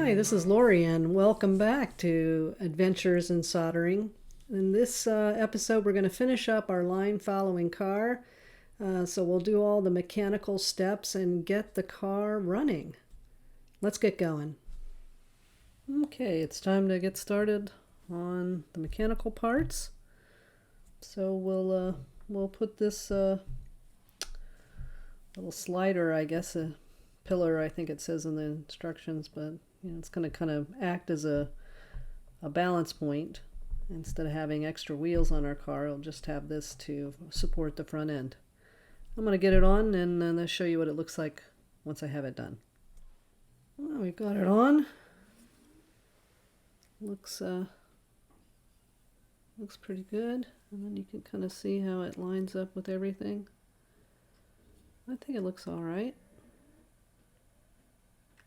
Hi, this is Lori, and welcome back to Adventures in Soldering. In this episode, we're going to finish up our line following car. So we'll do all the mechanical steps and get the car running. Let's get going. Okay, it's time to get started on the mechanical parts. So we'll put this little slider, I guess, a pillar, I think it says in the instructions, but it's going to kind of act as a balance point. Instead of having extra wheels on our car, it'll just have this to support the front end. I'm going to get it on and then I'll show you what it looks like once I have it done. Well, we got it on. Looks pretty good. And then you can kind of see how it lines up with everything. I think it looks all right.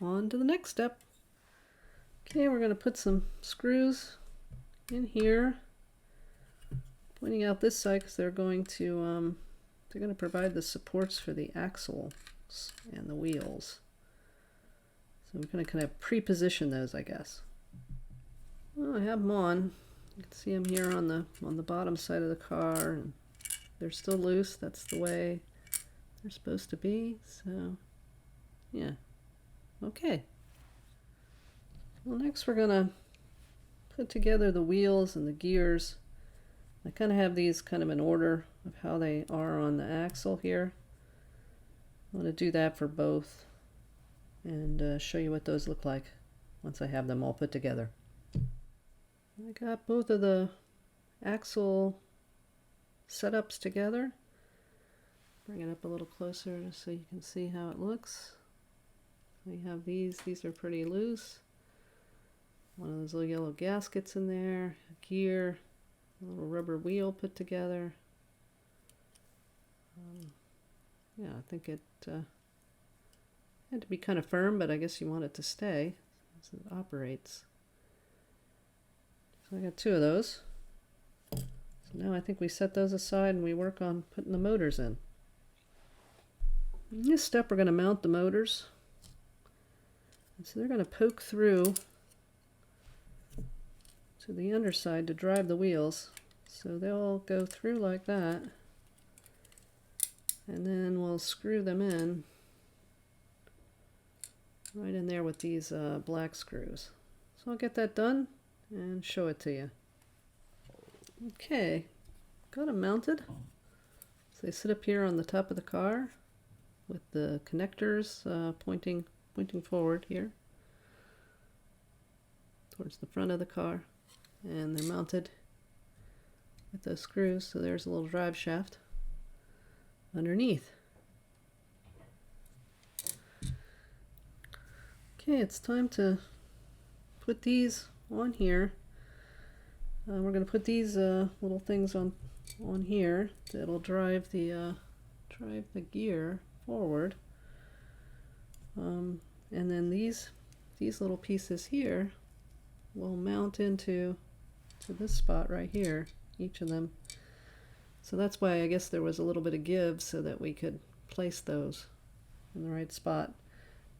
On to the next step. Okay, we're going to put some screws in here, pointing out this side because they're going to provide the supports for the axles and the wheels. So we're going to kind of pre-position those, I guess. Well, I have them on. You can see them here on the bottom side of the car, and they're still loose. That's the way they're supposed to be. So, yeah. Okay. Well, next we're going to put together the wheels and the gears. I kind of have these kind of in order of how they are on the axle here. I'm going to do that for both and show you what those look like once I have them all put together. I got both of the axle setups together. Bring it up a little closer just so you can see how it looks. We have these are pretty loose. One of those little yellow gaskets in there, a gear, a little rubber wheel put together. Yeah, I think it had to be kind of firm, but I guess you want it to stay as it operates. So I got two of those. So now I think we set those aside and we work on putting the motors in. In this step, we're going to mount the motors. And so they're going to poke through to the underside to drive the wheels. So they'll go through like that. And then we'll screw them in right in there with these black screws. So I'll get that done and show it to you. Okay, got them mounted. So they sit up here on the top of the car with the connectors pointing forward here towards the front of the car, and they're mounted with those screws. So there's a little drive shaft underneath. Okay, it's time to put these on here. We're going to put these little things on here that'll drive the gear forward. And then these little pieces here will mount into this spot right here, each of them. So that's why I guess there was a little bit of give so that we could place those in the right spot.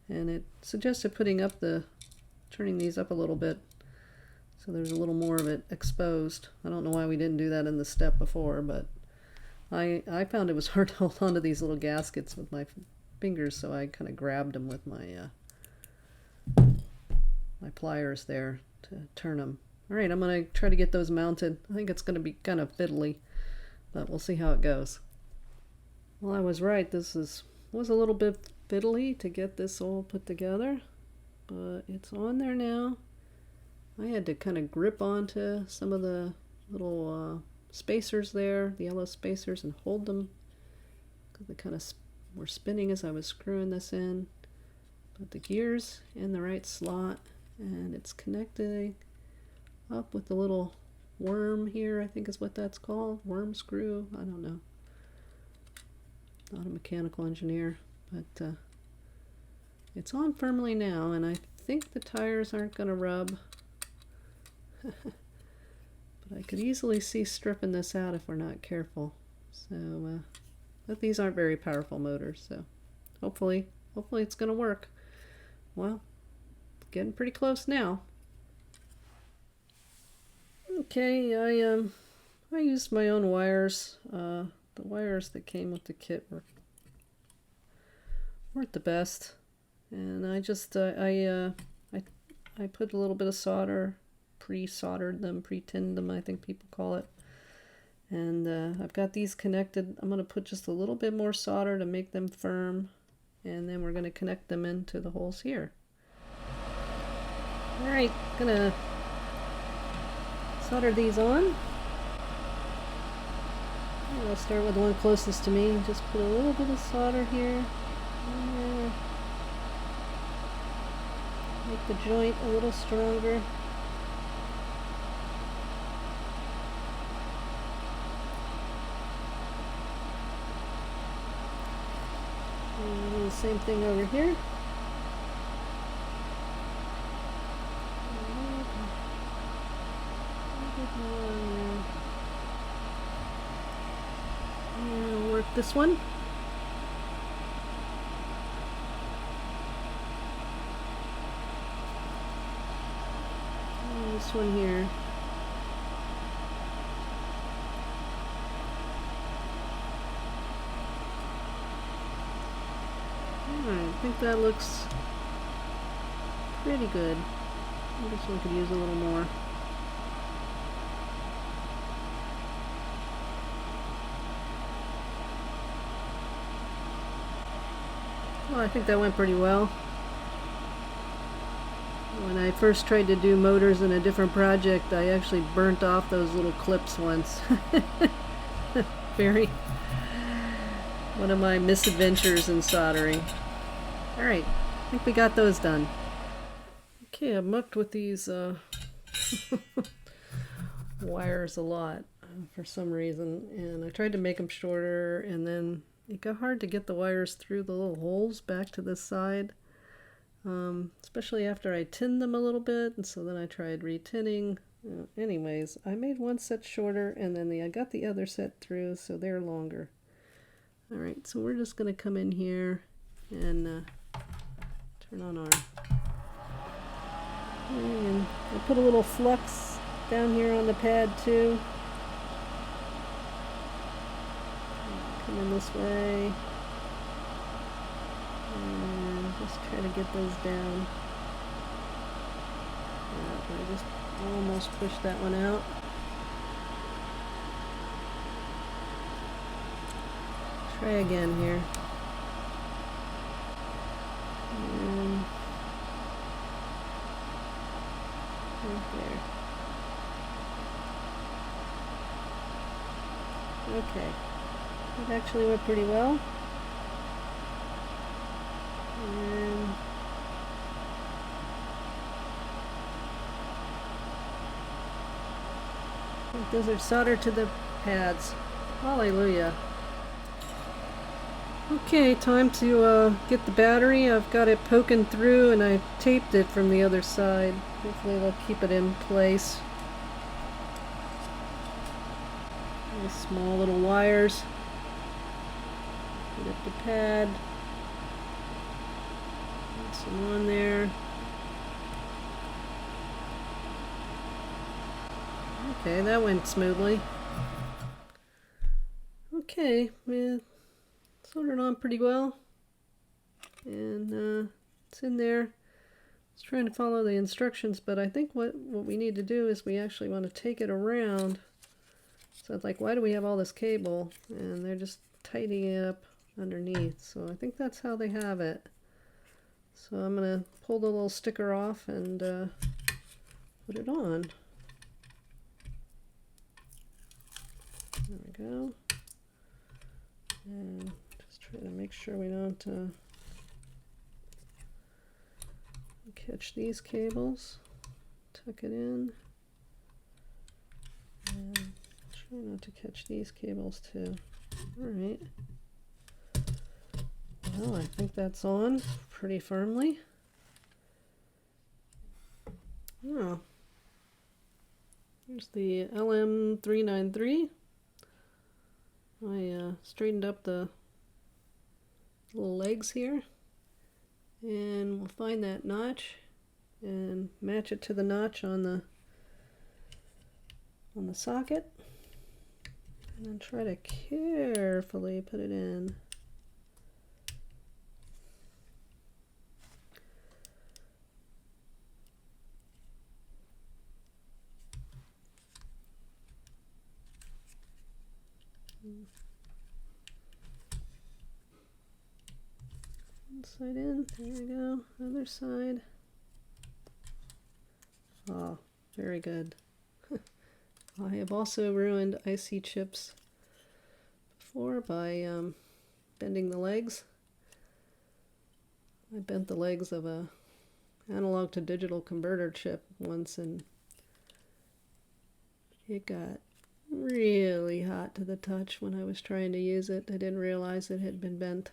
And it suggested turning these up a little bit so there's a little more of it exposed. I don't know why we didn't do that in the step before, but I found it was hard to hold on to these little gaskets with my fingers, so I kind of grabbed them with my pliers there to turn them. All right, I'm going to try to get those mounted. I think it's going to be kind of fiddly, but we'll see how it goes. Well, I was right. This was a little bit fiddly to get this all put together, but it's on there now. I had to kind of grip onto some of the little spacers there, the yellow spacers, and hold them because they kind of were spinning as I was screwing this in. Put the gears in the right slot, and it's connecting up with the little worm here, I think is what that's called. Worm screw, I don't know. Not a mechanical engineer, but it's on firmly now, and I think the tires aren't going to rub. But I could easily see stripping this out if we're not careful. So, but these aren't very powerful motors, so hopefully it's going to work. Well, getting pretty close now. Okay, I used my own wires. The wires that came with the kit weren't the best, and I just I put a little bit of solder, pre-soldered them, pre-tinned them, I think people call it. And I've got these connected. I'm going to put just a little bit more solder to make them firm, and then we're going to connect them into the holes here. Alright, gonna solder these on. I'll start with the one closest to me. Just put a little bit of solder here. Make the joint a little stronger. And do the same thing over here. And work this one. And this one here. Alright, I think that looks pretty good. This one could use a little more. Well, I think that went pretty well. When I first tried to do motors in a different project, I actually burnt off those little clips once. One of my misadventures in soldering. Alright, I think we got those done. Okay, I mucked with these wires a lot for some reason, and I tried to make them shorter, and then it got hard to get the wires through the little holes back to this side, especially after I tinned them a little bit, and so then I tried re-tinning. Anyways, I made one set shorter, and then I got the other set through, so they're longer. Alright, so we're just going to come in here and turn on our... And I put a little flux down here on the pad too. Come in this way. And just try to get those down. I just almost pushed that one out. Try again here. And right there. Okay. That actually went pretty well. And I think those are soldered to the pads. Hallelujah. Okay, time to get the battery. I've got it poking through and I taped it from the other side. Hopefully they'll keep it in place. These small little wires. Put up the pad. Put some on there. Okay, that went smoothly. Okay, yeah, soldered on pretty well. And it's in there. I was trying to follow the instructions, but I think what we need to do is we actually want to take it around. So it's like, why do we have all this cable? And they're just tightening it up underneath. So I think that's how they have it. So I'm going to pull the little sticker off and put it on. There we go. And just try to make sure we don't catch these cables. Tuck it in. And try not to catch these cables too. Alright. Well, I think that's on pretty firmly. Oh. Here's the LM393. I straightened up the little legs here. And we'll find that notch and match it to the notch on the socket, and then try to carefully put it in. One side in, there we go, other side. Oh, very good. I have also ruined IC chips before by bending the legs. I bent the legs of a analog to digital converter chip once, and it got really hot to the touch when I was trying to use it. I didn't realize it had been bent.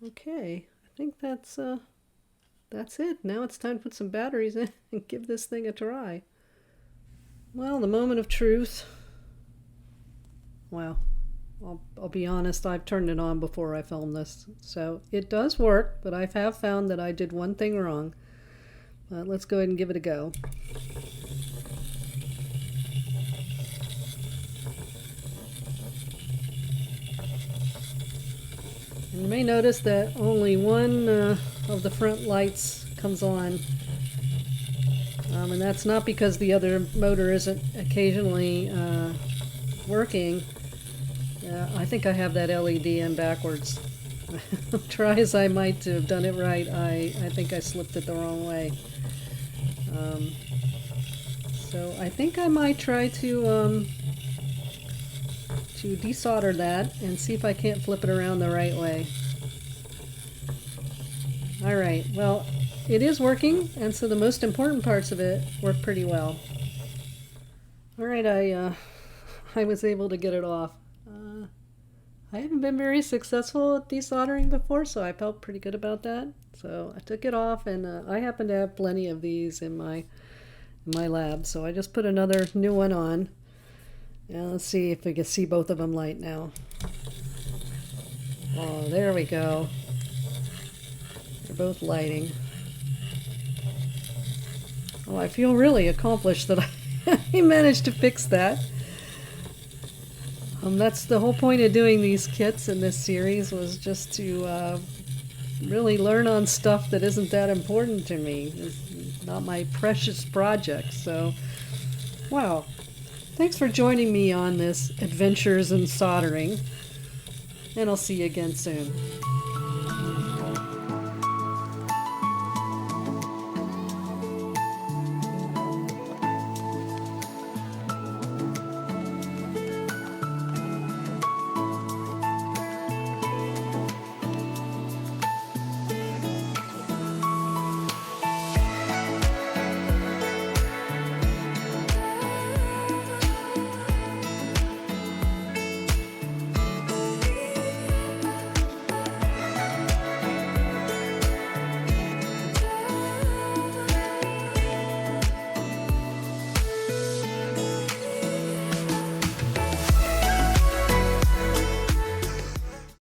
Okay, I think that's it. Now it's time to put some batteries in and give this thing a try. Well, the moment of truth. Well, I'll be honest, I've turned it on before I filmed this. So it does work, but I have found that I did one thing wrong. Let's go ahead and give it a go. And you may notice that only one of the front lights comes on. And that's not because the other motor isn't occasionally working. I think I have that LED in backwards. Try as I might to have done it right, I think I slipped it the wrong way. So I think I might try to desolder that and see if I can't flip it around the right way. Alright, well, it is working, and so the most important parts of it work pretty well. Alright, I was able to get it off. I haven't been very successful at desoldering before, so I felt pretty good about that. So I took it off, and I happen to have plenty of these in my lab, so I just put another new one on. And let's see if we can see both of them light now. Oh, there we go. They're both lighting. Oh, I feel really accomplished that I managed to fix that. That's the whole point of doing these kits in this series, was just to really learn on stuff that isn't that important to me. It's not my precious project. So, wow. Thanks for joining me on this Adventures in Soldering, and I'll see you again soon.